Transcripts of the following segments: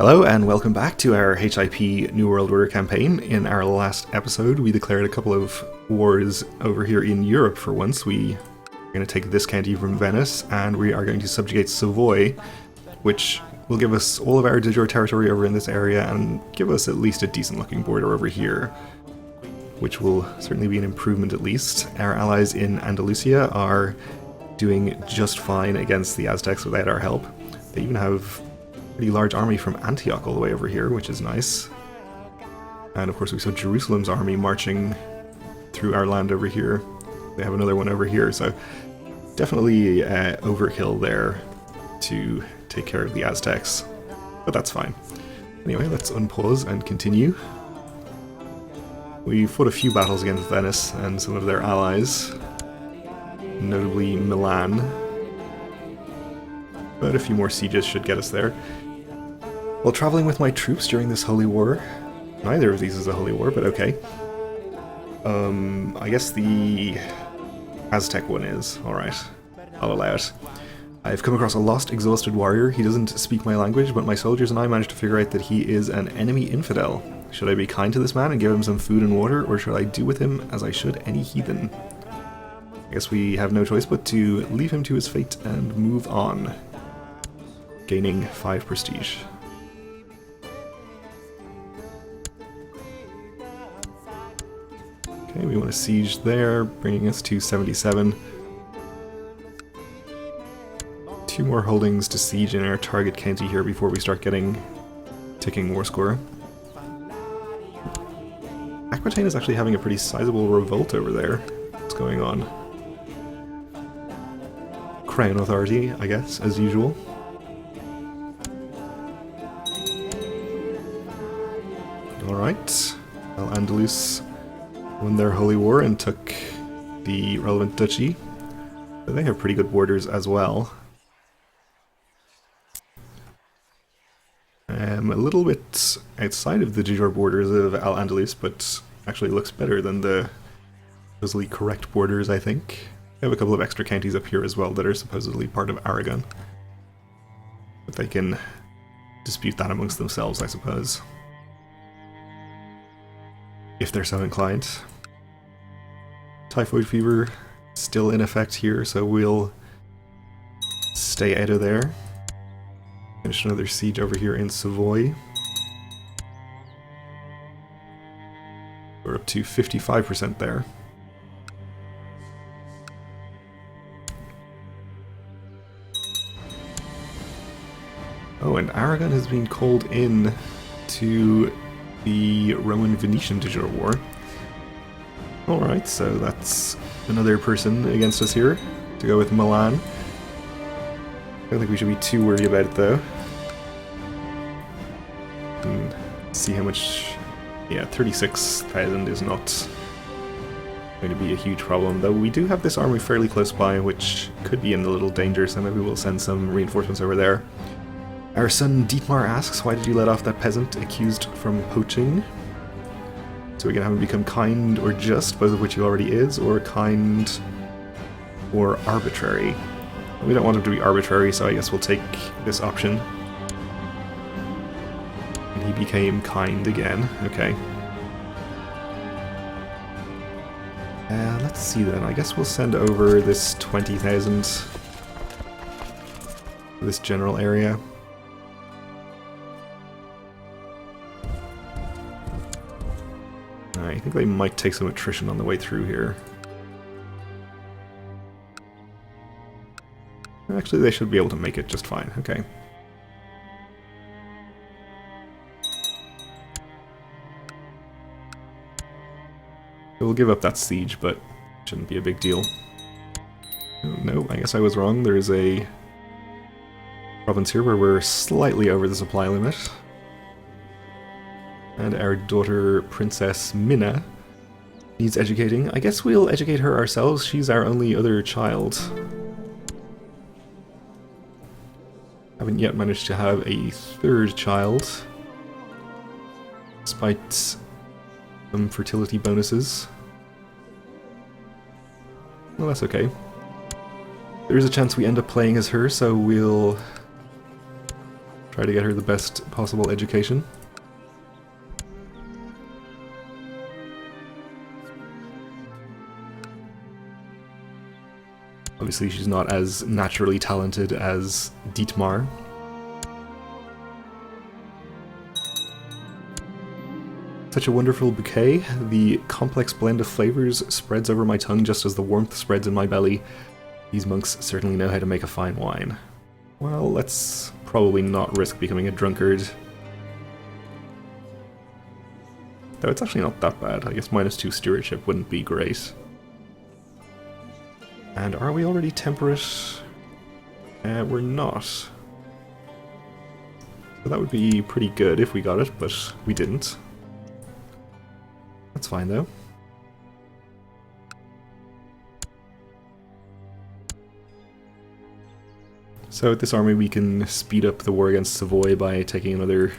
Hello and welcome back to our HIP New World Order campaign. In our last episode we declared a couple of wars over here in Europe for once. We are going to take this county from Venice and we are going to subjugate Savoy, which will give us all of our de jure territory over in this area and give us at least a decent looking border over here, which will certainly be an improvement at least. Our allies in Andalusia are doing just fine against the Aztecs without our help. They even have pretty large army from Antioch all the way over here, which is nice. And of course we saw Jerusalem's army marching through our land over here. They have another one over here, so definitely overkill there to take care of the Aztecs, but that's fine. Anyway, let's unpause and continue. We fought a few battles against Venice and some of their allies, notably Milan, but a few more sieges should get us there. While traveling with my troops during this holy war, neither of these is a holy war, but okay. I guess the Aztec one is. Alright, I'll allow it. I've come across a lost, exhausted warrior. He doesn't speak my language, but my soldiers and I managed to figure out that he is an enemy infidel. Should I be kind to this man and give him some food and water, or should I do with him as I should any heathen? I guess we have no choice but to leave him to his fate and move on, gaining 5 prestige. Okay, we want to siege there, bringing us to 77. 2 more holdings to siege in our target county here before we start getting ticking war score. Aquitaine is actually having a pretty sizable revolt over there. What's going on? Crown authority, I guess, as usual. Alright, Al-Andalus won their holy war and took the relevant duchy. But they have pretty good borders as well. A little bit outside of the de jure borders of Al-Andalus, but actually looks better than the supposedly correct borders, I think. They have a couple of extra counties up here as well that are supposedly part of Aragon. But they can dispute that amongst themselves, I suppose, if they're so inclined. Typhoid fever still in effect here, so we'll stay out of there. Finish another siege over here in Savoy. We're up to 55% there. Oh, and Aragon has been called in to the Roman-Venetian de jure war. Alright, so that's another person against us here, to go with Milan. I don't think we should be too worried about it though. And see how much... yeah, 36,000 is not going to be a huge problem, though we do have this army fairly close by, which could be in a little danger, so maybe we'll send some reinforcements over there. Our son Dietmar asks, why did you let off that peasant accused from poaching? So we can have him become kind or just, both of which he already is, or kind or arbitrary. We don't want him to be arbitrary, so I guess we'll take this option. And he became kind again. Okay. Let's see then. I guess we'll send over this 20,000 to this general area. I think they might take some attrition on the way through here. Actually, they should be able to make it just fine. Okay. We'll give up that siege, but shouldn't be a big deal. Oh, no, I guess I was wrong. There is a province here where we're slightly over the supply limit. And our daughter, Princess Minna, needs educating. I guess we'll educate her ourselves. She's our only other child. Haven't yet managed to have a third child, despite some fertility bonuses. Well, that's okay. There is a chance we end up playing as her, so we'll Try to get her the best possible education. Obviously she's not as naturally talented as Dietmar. Such a wonderful bouquet. The complex blend of flavors spreads over my tongue just as the warmth spreads in my belly. These monks certainly know how to make a fine wine. Well, let's probably not risk becoming a drunkard. Though it's actually not that bad. I guess -2 stewardship wouldn't be great. And are we already temperate? We're not. So that would be pretty good if we got it, but we didn't. That's fine though. So with this army we can speed up the war against Savoy by taking another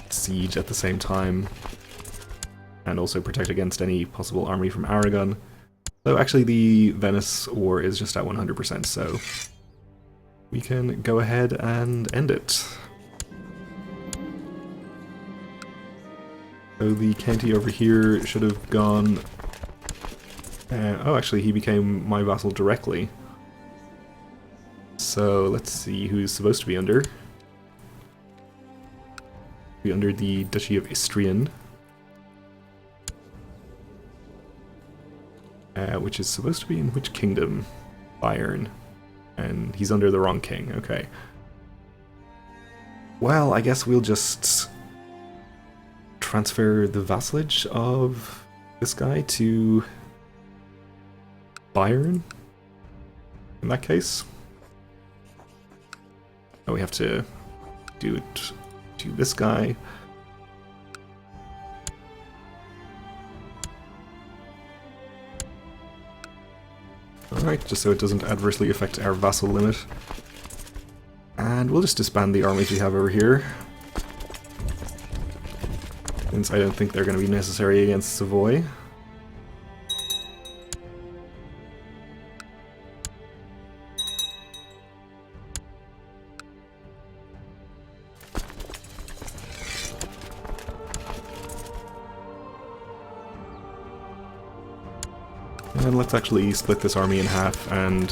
siege at the same time, and also protect against any possible army from Aragon. So actually the Venice war is just at 100%, so we can go ahead and end it. So the county over here should have gone... oh, actually he became my vassal directly. So let's see who's supposed to be under. Be under the Duchy of Istrian. Which is supposed to be in which kingdom? Bayern. And he's under the wrong king, okay. Well, I guess we'll just transfer the vassalage of this guy to Bayern, in that case. Oh, we have to do it to this guy. Alright, just so it doesn't adversely affect our vassal limit. And we'll just disband the armies we have over here, since I don't think they're going to be necessary against Savoy. And let's actually split this army in half and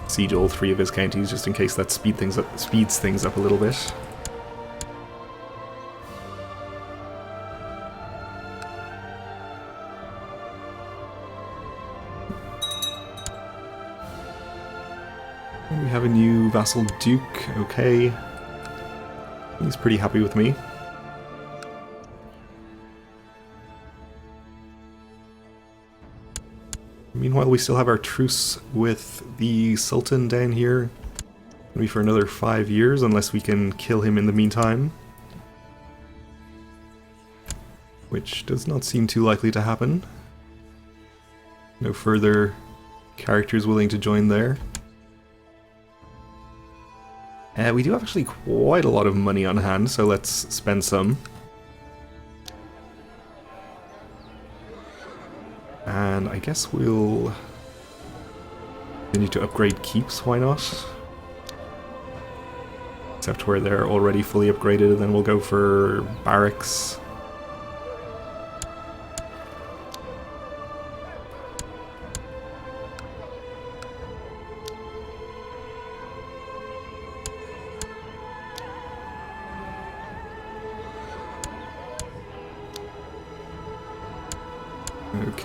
siege all 3 of his counties, just in case that speeds things up a little bit. And we have a new vassal duke, okay. He's pretty happy with me. Meanwhile, we still have our truce with the Sultan down here. Maybe for another 5 years, unless we can kill him in the meantime. Which does not seem too likely to happen. No further characters willing to join there. We do have actually quite a lot of money on hand, so let's spend some. And I guess we'll continue to upgrade keeps, why not? Except where they're already fully upgraded, and then we'll go for barracks.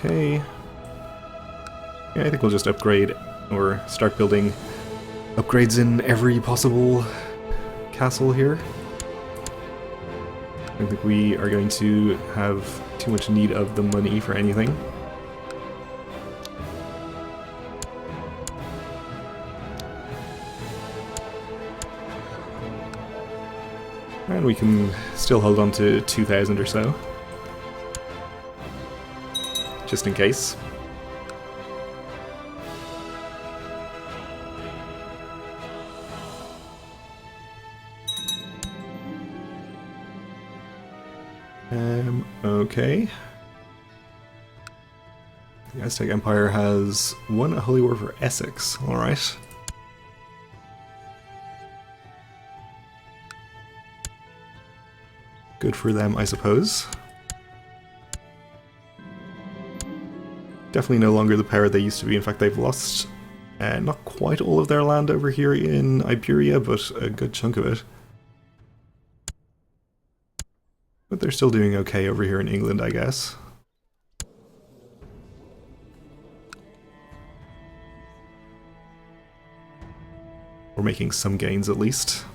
Okay. Yeah, I think we'll just upgrade, or start building upgrades in every possible castle here. I don't think we are going to have too much need of the money for anything. And we can still hold on to 2,000 or so. Just in case. Okay. The Aztec Empire has won a holy war for Essex, alright. Good for them, I suppose. Definitely no longer the power they used to be. In fact, they've lost not quite all of their land over here in Iberia, but a good chunk of it. But they're still doing okay over here in England, I guess. We're making some gains at least.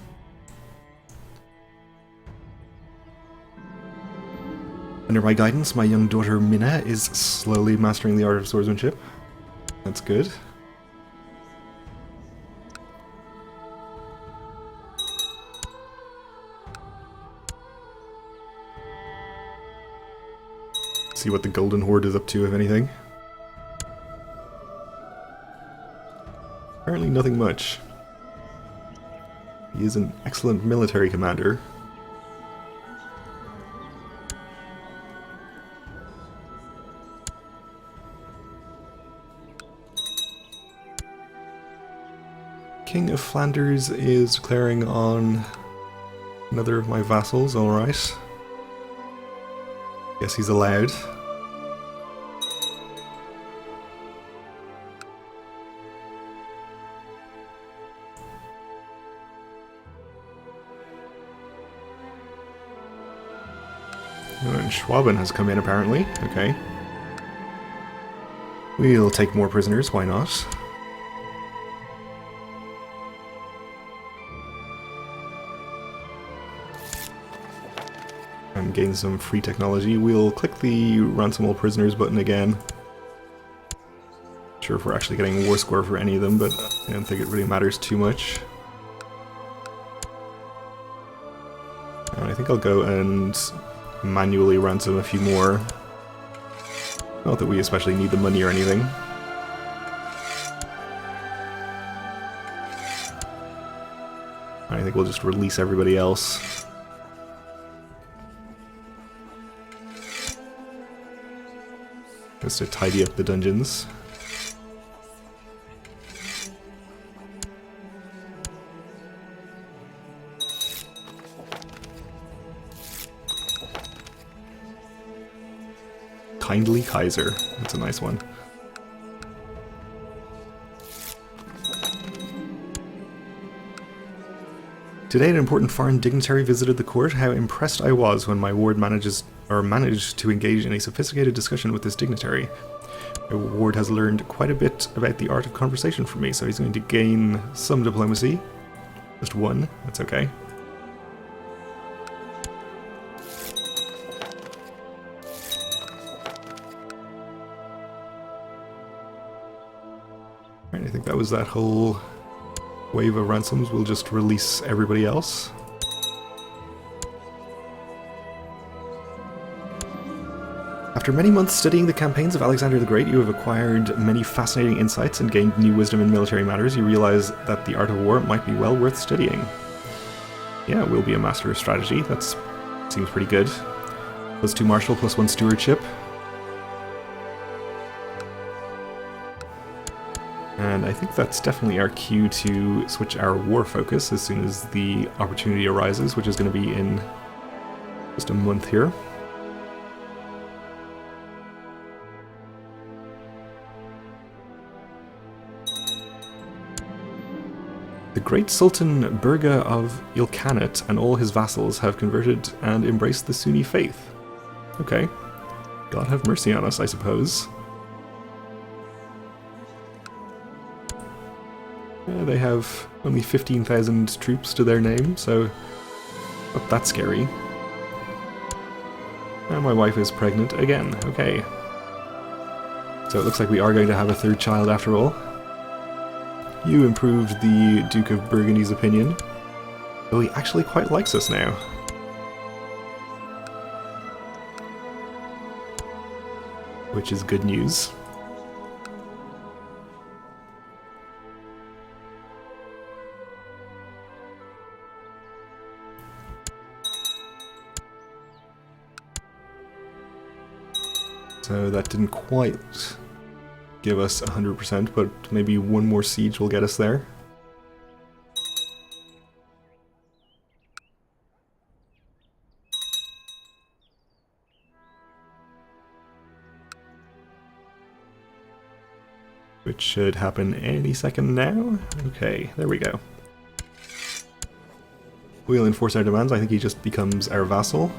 Under my guidance, my young daughter Minna is slowly mastering the art of swordsmanship. That's good. See what the Golden Horde is up to, if anything. Apparently nothing much. He is an excellent military commander. King of Flanders is declaring on another of my vassals, alright. Guess he's allowed. And Schwaben has come in apparently, okay. We'll take more prisoners, why not? And gain some free technology. We'll click the ransom all prisoners button again. Not sure if we're actually getting war score for any of them, but I don't think it really matters too much. And I think I'll go and manually ransom a few more. Not that we especially need the money or anything. I think we'll just release everybody else. Just to tidy up the dungeons. Kindly Kaiser. That's a nice one. Today, an important foreign dignitary visited the court. How impressed I was when my ward managed to engage in a sophisticated discussion with this dignitary. My ward has learned quite a bit about the art of conversation from me, so he's going to gain some diplomacy. Just one, that's okay. Right, I think that was that whole wave of ransoms. We'll just release everybody else. After many months studying the campaigns of Alexander the Great, you have acquired many fascinating insights and gained new wisdom in military matters. You realize that the art of war might be well worth studying. Yeah, we'll be a master of strategy. That seems pretty good. +2 martial, +1 stewardship. And I think that's definitely our cue to switch our war focus as soon as the opportunity arises, which is going to be in just a month here. The great Sultan Burga of Ilkhanate and all his vassals have converted and embraced the Sunni faith. Okay. God have mercy on us, I suppose. They have only 15,000 troops to their name, so not that scary. And my wife is pregnant again, okay. So it looks like we are going to have a third child after all. You improved the Duke of Burgundy's opinion, though he actually quite likes us now. Which is good news. So that didn't quite give us 100%, but maybe one more siege will get us there. which should happen any second now. Okay, there we go. We'll enforce our demands. I think he just becomes our vassal.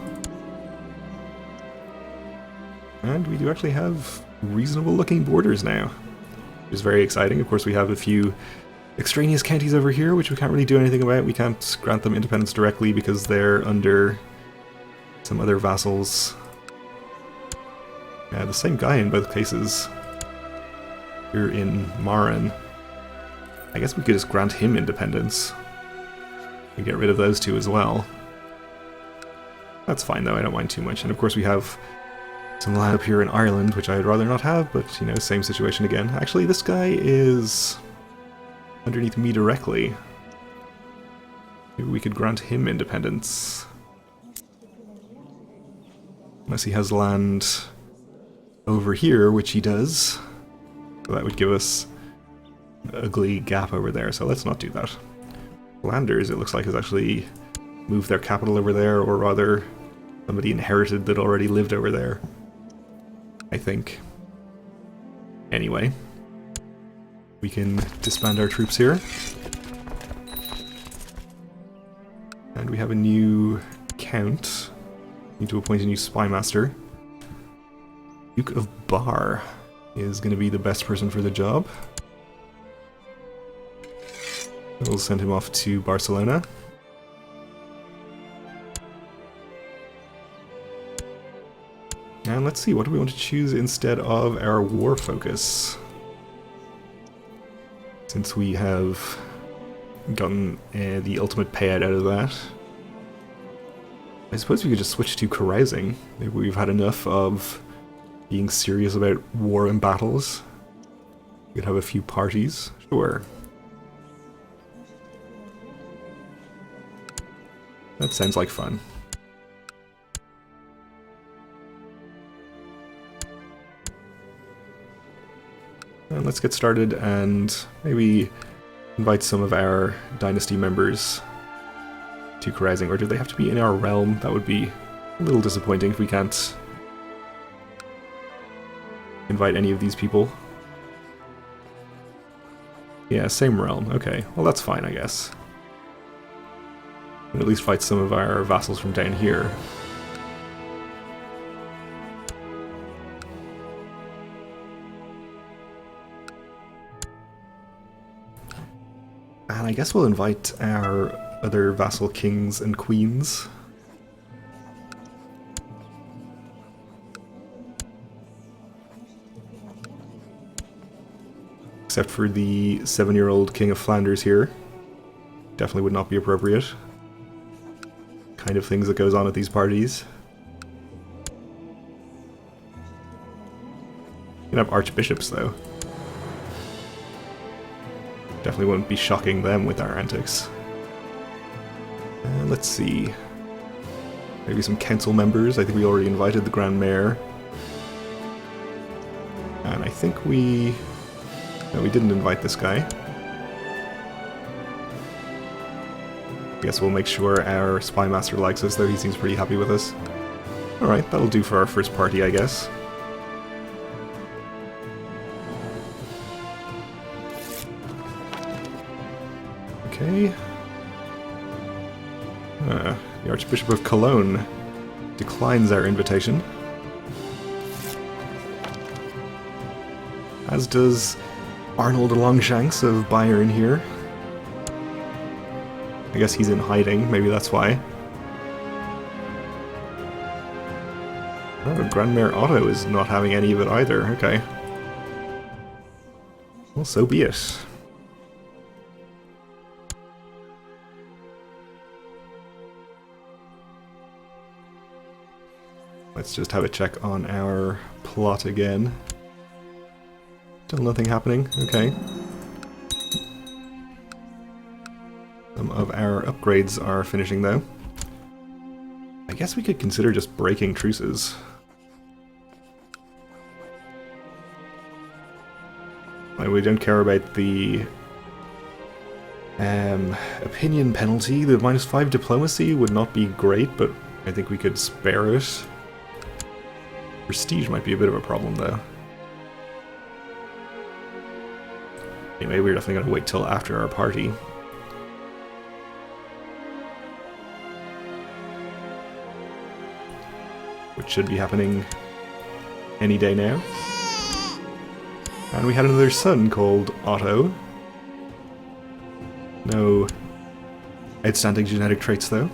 And we do actually have reasonable looking borders now, which is very exciting. Of course, we have a few extraneous counties over here, which we can't really do anything about. We can't grant them independence directly because they're under some other vassals. Yeah, the same guy in both cases. Here in Marin. I guess we could just grant him independence. And get rid of those two as well. That's fine though, I don't mind too much. And of course we have some land up here in Ireland, which I'd rather not have, but you know, same situation again. Actually, this guy is underneath me directly. Maybe we could grant him independence. Unless he has land over here, which he does. So that would give us an ugly gap over there, so let's not do that. Flanders, it looks like, has actually moved their capital over there, or rather, somebody inherited that already lived over there. I think. Anyway, we can disband our troops here. And we have a new count. Need to appoint a new spy master. Duke of Bar is going to be the best person for the job. We'll send him off to Barcelona. And let's see, what do we want to choose instead of our war focus? Since we have gotten the ultimate payout out of that. I suppose we could just switch to carousing. Maybe we've had enough of being serious about war and battles. We could have a few parties. Sure. That sounds like fun. And let's get started and maybe invite some of our dynasty members to carousing. Or do they have to be in our realm? That would be a little disappointing if we can't invite any of these people. Yeah, same realm. Okay, well that's fine, I guess. We'll at least fight some of our vassals from down here. And I guess we'll invite our other vassal kings and queens. Except for the 7-year-old King of Flanders here. Definitely would not be appropriate. Kind of things that goes on at these parties. You can have archbishops though. Definitely wouldn't be shocking them with our antics. Let's see. Maybe some council members. I think we already invited the Grand Mayor. And I think we... No, we didn't invite this guy. I guess we'll make sure our spy master likes us, though he seems pretty happy with us. Alright, that'll do for our first party, I guess. Okay. The Archbishop of Cologne declines our invitation. As does Arnold Longshanks of Bayern here. I guess he's in hiding, maybe that's why. Oh, Grand Mayor Otto is not having any of it either, okay. Well, so be it. Let's just have a check on our plot again. Still nothing happening, okay. Some of our upgrades are finishing though. I guess we could consider just breaking truces. Like, we don't care about the opinion penalty. The -5 diplomacy would not be great, but I think we could spare it. Prestige might be a bit of a problem though. Anyway, we're definitely going to wait till after our party. Which should be happening any day now. And we had another son called Otto. No outstanding genetic traits though,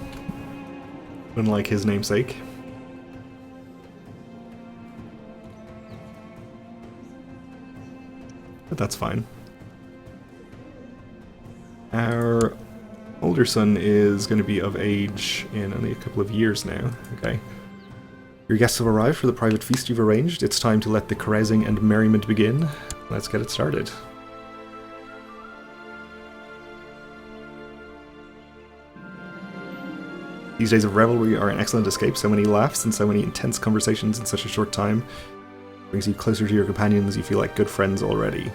unlike his namesake. But that's fine. Our older son is going to be of age in only a couple of years now. Okay. Your guests have arrived for the private feast you've arranged. It's time to let the carousing and merriment begin. Let's get it started. These days of revelry are an excellent escape. So many laughs and so many intense conversations in such a short time. Brings you closer to your companions. You feel like good friends already.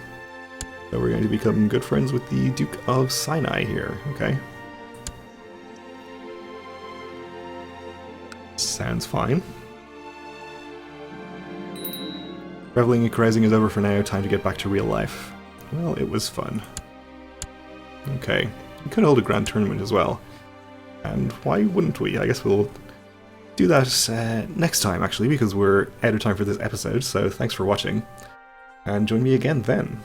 So we're going to become good friends with the Duke of Sinai here, okay? Sounds fine. Reveling and carousing is over for now. Time to get back to real life. Well, it was fun. Okay. We could hold a grand tournament as well. And why wouldn't we? I guess we'll do that next time, actually, because we're out of time for this episode. So thanks for watching. And join me again then.